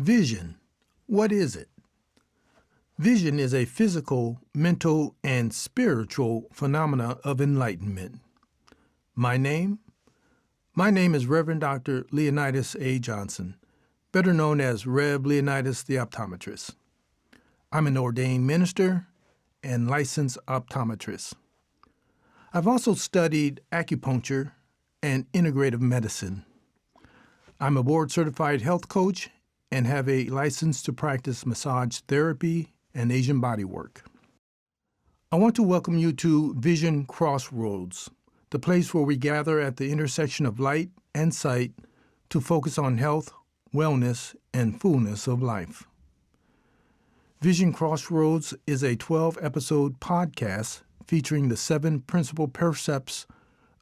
Vision. What is it? Vision is a physical, mental, and spiritual phenomena of enlightenment. My name? My name is Reverend Dr. Leonidas A. Johnson, better known as Rev. Leonidas the Optometrist. I'm an ordained minister and licensed optometrist. I've also studied acupuncture and integrative medicine. I'm a board-certified health coach and have a license to practice massage therapy and Asian bodywork. I want to welcome you to Vision Crossroads, the place where we gather at the intersection of light and sight to focus on health, wellness, and fullness of life. Vision Crossroads is a 12-episode podcast featuring the 7 principal percepts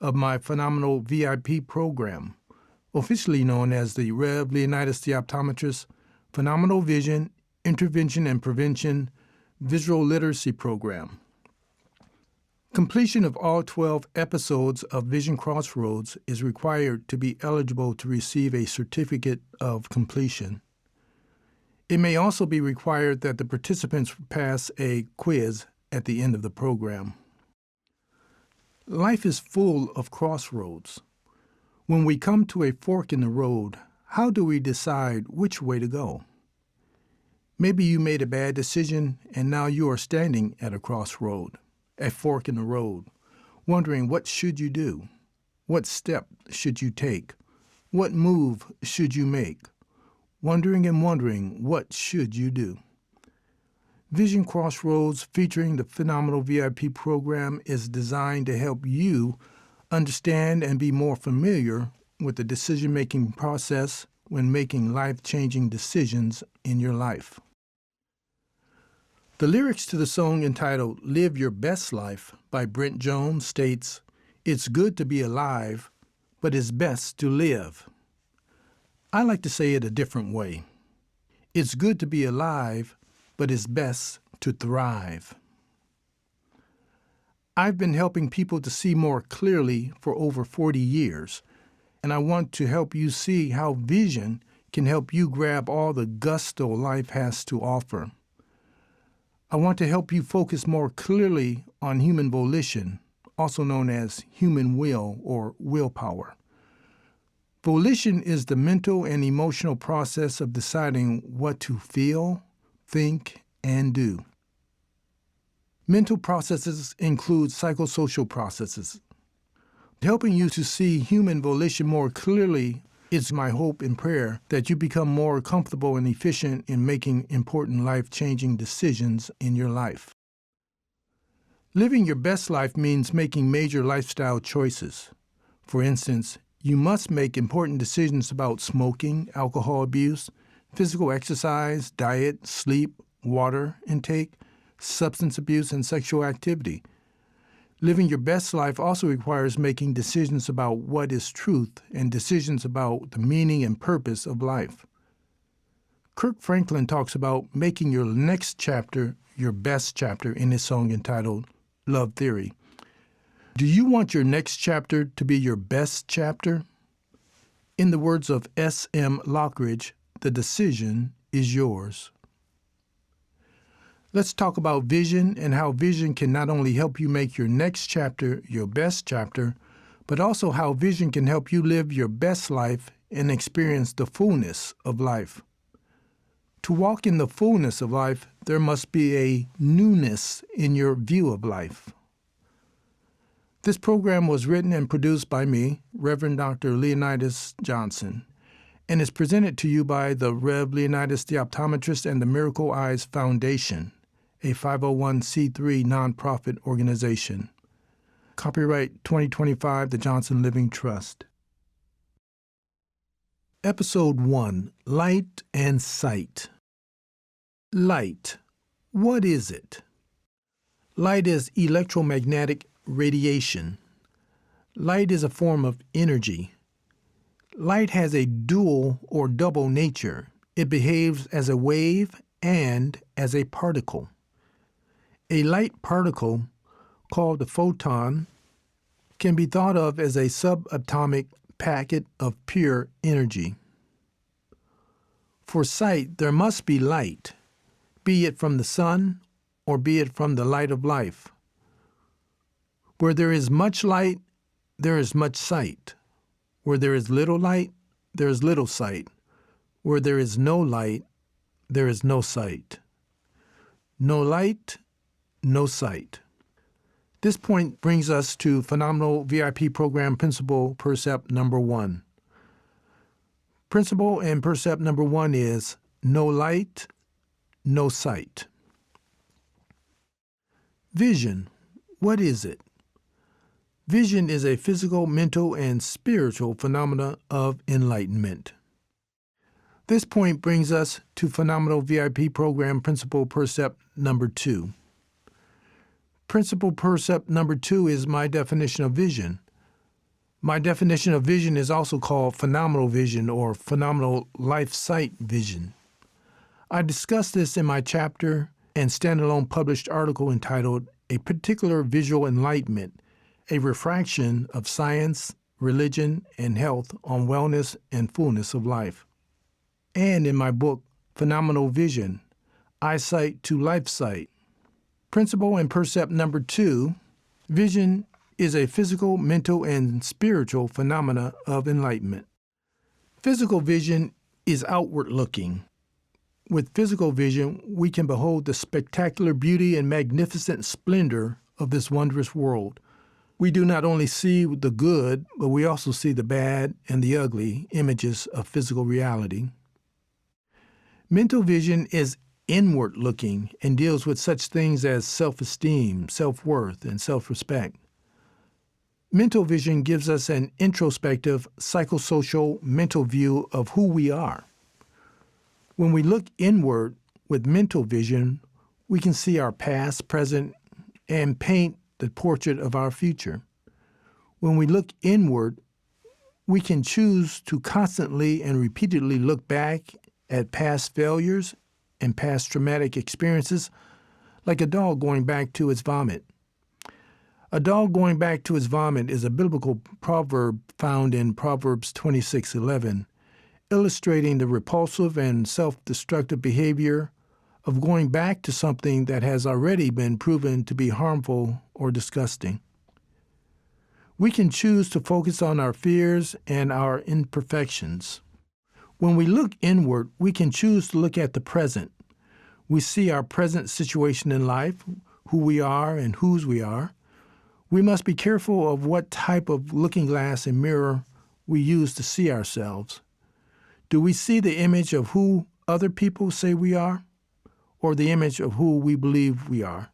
of my phenomenal VIP program, officially known as the Rev. Leonidas the Optometrist Phenomenal Vision, Intervention and Prevention Visual Literacy Program. Completion of all 12 episodes of Vision Crossroads is required to be eligible to receive a certificate of completion. It may also be required that the participants pass a quiz at the end of the program. Life is full of crossroads. When we come to a fork in the road, how do we decide which way to go? Maybe you made a bad decision and now you are standing at a crossroad, a fork in the road, wondering what should you do? What step should you take? What move should you make? Wondering and wondering, what should you do? Vision Crossroads, featuring the Phenomenal VIP program, is designed to help you understand and be more familiar with the decision-making process when making life-changing decisions in your life. The lyrics to the song entitled Live Your Best Life by Brent Jones states, "It's good to be alive, but it's best to live." I like to say it a different way. It's good to be alive, but it's best to thrive. I've been helping people to see more clearly for over 40 years, and I want to help you see how vision can help you grab all the gusto life has to offer. I want to help you focus more clearly on human volition, also known as human will or willpower. Volition is the mental and emotional process of deciding what to feel, think, and do. Mental processes include psychosocial processes. Helping you to see human volition more clearly is my hope and prayer that you become more comfortable and efficient in making important life-changing decisions in your life. Living your best life means making major lifestyle choices. For instance, you must make important decisions about smoking, alcohol abuse, physical exercise, diet, sleep, water intake, substance abuse, and sexual activity. Living your best life also requires making decisions about what is truth and decisions about the meaning and purpose of life. Kirk Franklin talks about making your next chapter your best chapter in his song entitled Love Theory. Do you want your next chapter to be your best chapter? In the words of S.M. Lockridge, the decision is yours. Let's talk about vision and how vision can not only help you make your next chapter your best chapter, but also how vision can help you live your best life and experience the fullness of life. To walk in the fullness of life, there must be a newness in your view of life. This program was written and produced by me, Reverend Dr. Leonidas Johnson, and is presented to you by the Rev. Leonidas the Optometrist and the Miracle Eyes Foundation, a 501c3 nonprofit organization. Copyright 2025, the Johnson Living Trust. Episode 1, Light and Sight. Light. What is it? Light is electromagnetic radiation. Light is a form of energy. Light has a dual or double nature. It behaves as a wave and as a particle. A light particle, called a photon, can be thought of as a subatomic packet of pure energy. For sight, there must be light, be it from the sun or be it from the light of life. Where there is much light, there is much sight. Where there is little light, there is little sight. Where there is no light, there is no sight. No light, no sight. This point brings us to Phenomenal VIP Program Principle Percept number 1. Principle and percept number 1 is no light, no sight. Vision, what is it? Vision is a physical, mental, and spiritual phenomena of enlightenment. This point brings us to Phenomenal VIP Program Principle Percept number 2. Principle Percept number 2 is my definition of vision. My definition of vision is also called phenomenal vision or phenomenal life sight vision. I discussed this in my chapter and standalone published article entitled A Particular Visual Enlightenment, a Refraction of Science, Religion, and Health on Wellness and Fullness of Life. And in my book, Phenomenal Vision, Eyesight to Life Sight. Principle and percept number 2, vision is a physical, mental, and spiritual phenomena of enlightenment. Physical vision is outward looking. With physical vision, we can behold the spectacular beauty and magnificent splendor of this wondrous world. We do not only see the good, but we also see the bad and the ugly images of physical reality. Mental vision is inward looking and deals with such things as self-esteem, self-worth, and self-respect. Mental vision gives us an introspective, psychosocial, mental view of who we are. When we look inward with mental vision, we can see our past, present, and paint the portrait of our future. When we look inward, we can choose to constantly and repeatedly look back at past failures and past traumatic experiences, like a dog going back to its vomit. A dog going back to its vomit is a biblical proverb found in Proverbs 26:11, illustrating the repulsive and self-destructive behavior of going back to something that has already been proven to be harmful or disgusting. We can choose to focus on our fears and our imperfections. When we look inward, we can choose to look at the present. We see our present situation in life, who we are and whose we are. We must be careful of what type of looking glass and mirror we use to see ourselves. Do we see the image of who other people say we are, or the image of who we believe we are?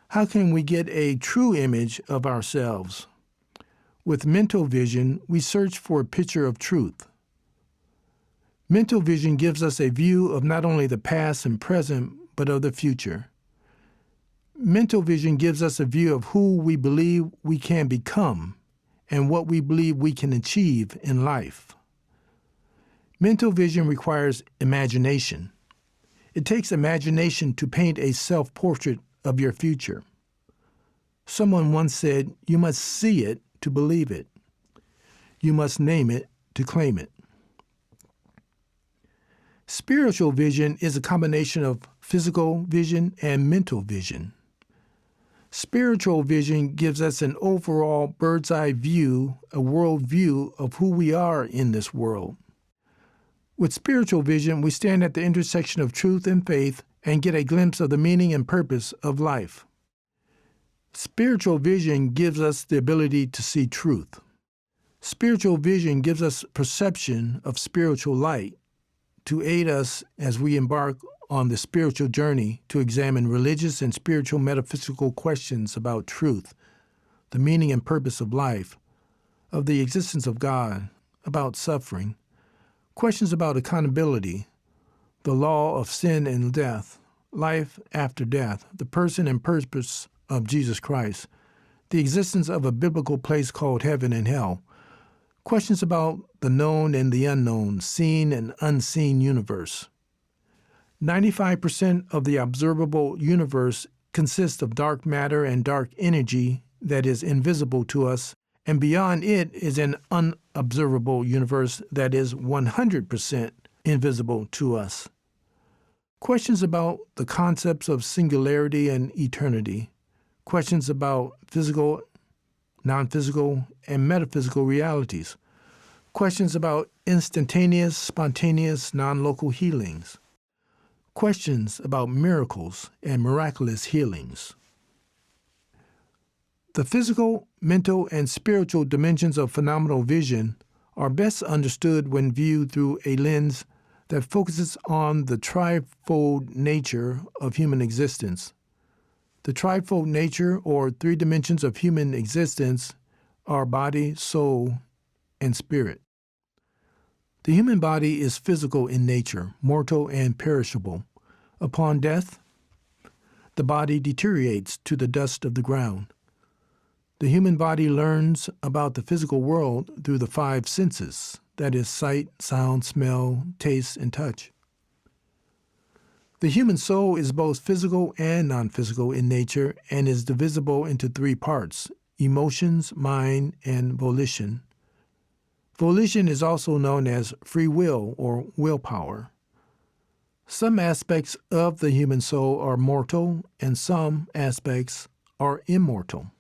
How can we get a true image of ourselves? With mental vision, we search for a picture of truth. Mental vision gives us a view of not only the past and present, but of the future. Mental vision gives us a view of who we believe we can become and what we believe we can achieve in life. Mental vision requires imagination. It takes imagination to paint a self-portrait of your future. Someone once said, "You must see it to believe it. You must name it to claim it." Spiritual vision is a combination of physical vision and mental vision. Spiritual vision gives us an overall bird's-eye view, a world view of who we are in this world. With spiritual vision, we stand at the intersection of truth and faith and get a glimpse of the meaning and purpose of life. Spiritual vision gives us the ability to see truth. Spiritual vision gives us perception of spiritual light to aid us as we embark on the spiritual journey to examine religious and spiritual metaphysical questions about truth, the meaning and purpose of life, of the existence of God, about suffering, questions about accountability, the law of sin and death, life after death, the person and purpose of Jesus Christ, the existence of a biblical place called heaven and hell, questions about the known and the unknown, seen and unseen universe. 95% of the observable universe consists of dark matter and dark energy that is invisible to us, and beyond it is an unobservable universe that is 100% invisible to us. Questions about the concepts of singularity and eternity. Questions about physical, non-physical, and metaphysical realities. Questions about instantaneous, spontaneous, non-local healings. Questions about miracles and miraculous healings. The physical, mental, and spiritual dimensions of phenomenal vision are best understood when viewed through a lens that focuses on the trifold nature of human existence. The trifold nature, or three dimensions of human existence, are body, soul, and spirit. The human body is physical in nature, mortal and perishable. Upon death, the body deteriorates to the dust of the ground. The human body learns about the physical world through the five senses, that is, sight, sound, smell, taste, and touch. The human soul is both physical and non-physical in nature and is divisible into three parts: emotions, mind, and volition. Volition is also known as free will or willpower. Some aspects of the human soul are mortal and some aspects are immortal.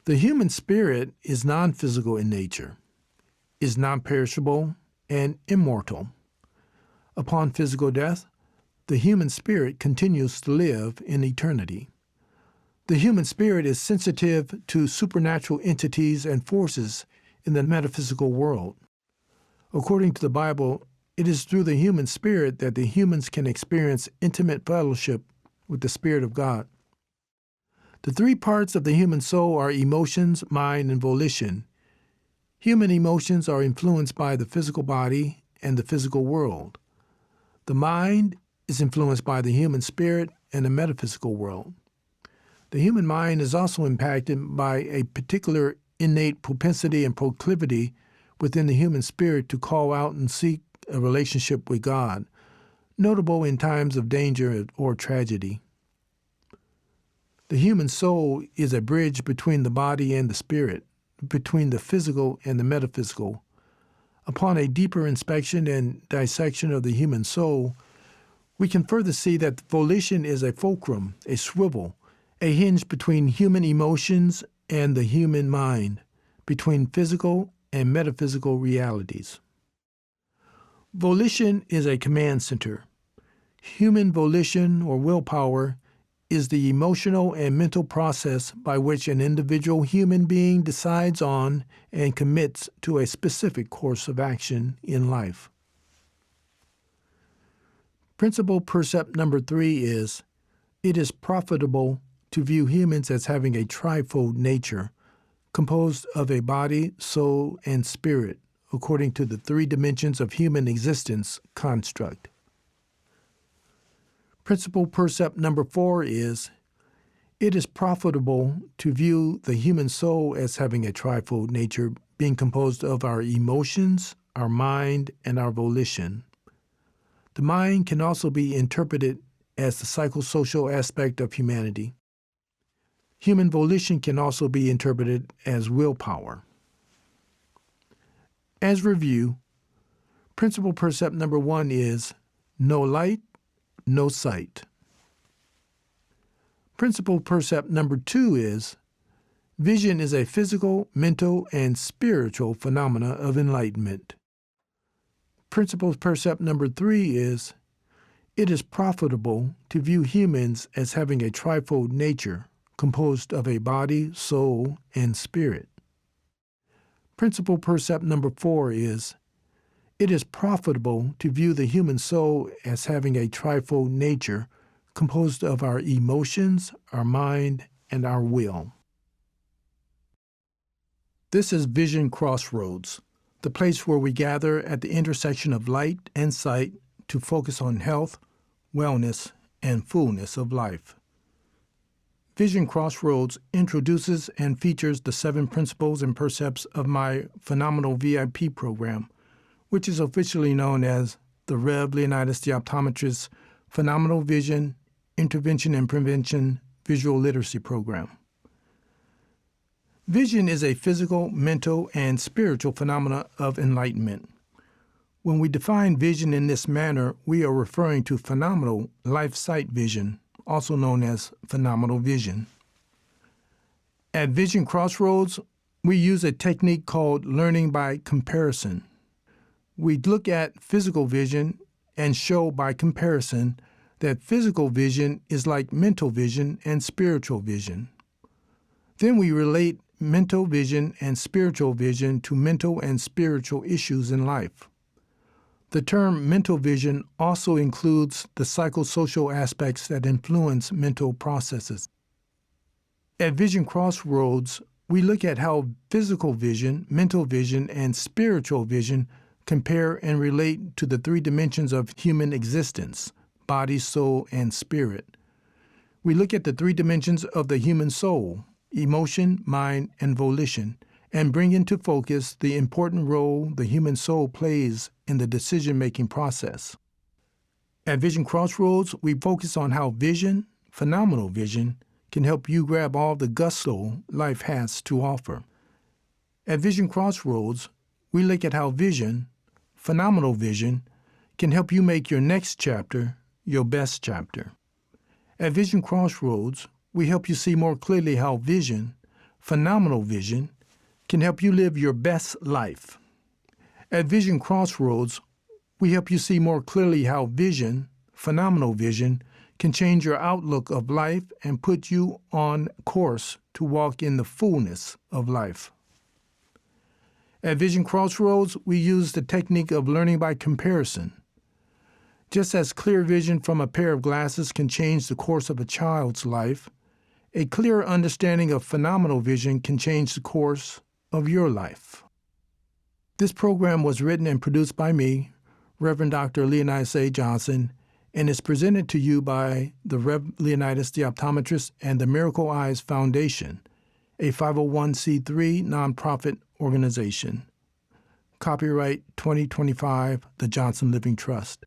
The human spirit is non-physical in nature, is non-perishable, and immortal. Upon physical death, the human spirit continues to live in eternity. The human spirit is sensitive to supernatural entities and forces in the metaphysical world. According to the Bible, it is through the human spirit that the humans can experience intimate fellowship with the Spirit of God. The three parts of the human soul are emotions, mind, and volition. Human emotions are influenced by the physical body and the physical world. The mind is influenced by the human spirit and the metaphysical world. The human mind is also impacted by a particular innate propensity and proclivity within the human spirit to call out and seek a relationship with God, notable in times of danger or tragedy. The human soul is a bridge between the body and the spirit, between the physical and the metaphysical. Upon a deeper inspection and dissection of the human soul, we can further see that volition is a fulcrum, a swivel, a hinge between human emotions and the human mind, between physical and metaphysical realities. Volition is a command center. Human volition or willpower is the emotional and mental process by which an individual human being decides on and commits to a specific course of action in life. Principle percept number 3 is, it is profitable to view humans as having a trifold nature, composed of a body, soul, and spirit, according to the three dimensions of human existence construct. Principle percept number 4 is, it is profitable to view the human soul as having a trifold nature, being composed of our emotions, our mind, and our volition. The mind can also be interpreted as the psychosocial aspect of humanity. Human volition can also be interpreted as willpower. As review, principle percept number 1 is, no light, no sight. Principle percept number 2 is, vision is a physical, mental, and spiritual phenomena of enlightenment. Principle percept number 3 is, it is profitable to view humans as having a trifold nature, composed of a body, soul, and spirit. Principle percept number 4 is, it is profitable to view the human soul as having a trifold nature composed of our emotions, our mind, and our will. This is Vision Crossroads, the place where we gather at the intersection of light and sight to focus on health, wellness, and fullness of life. Vision Crossroads introduces and features the 7 principles and percepts of my phenomenal VIP program, which is officially known as the Rev. Leonidas the Optometrist Phenomenal Vision Intervention and Prevention Visual Literacy Program. Vision is a physical, mental, and spiritual phenomena of enlightenment. When we define vision in this manner, we are referring to phenomenal life sight vision, also known as phenomenal vision. At Vision Crossroads, we use a technique called learning by comparison. We look at physical vision and show by comparison that physical vision is like mental vision and spiritual vision. Then we relate mental vision and spiritual vision to mental and spiritual issues in life. The term mental vision also includes the psychosocial aspects that influence mental processes. At Vision Crossroads, we look at how physical vision, mental vision, and spiritual vision compare and relate to the three dimensions of human existence: body, soul, and spirit. We look at the three dimensions of the human soul: emotion, mind, and volition, and bring into focus the important role the human soul plays in the decision-making process. At Vision Crossroads, we focus on how vision, phenomenal vision, can help you grab all the gusto life has to offer. At Vision Crossroads, we look at how vision, phenomenal vision, can help you make your next chapter your best chapter. At Vision Crossroads, we help you see more clearly how vision, phenomenal vision, can help you live your best life. At Vision Crossroads, we help you see more clearly how vision, phenomenal vision, can change your outlook of life and put you on course to walk in the fullness of life. At Vision Crossroads, we use the technique of learning by comparison. Just as clear vision from a pair of glasses can change the course of a child's life, a clear understanding of phenomenal vision can change the course of your life. This program was written and produced by me, Reverend Dr. Leonidas A. Johnson, and is presented to you by the Rev. Leonidas the Optometrist and the Miracle Eyes Foundation, a 501c3 nonprofit organization. Copyright 2025, the Johnson Living Trust.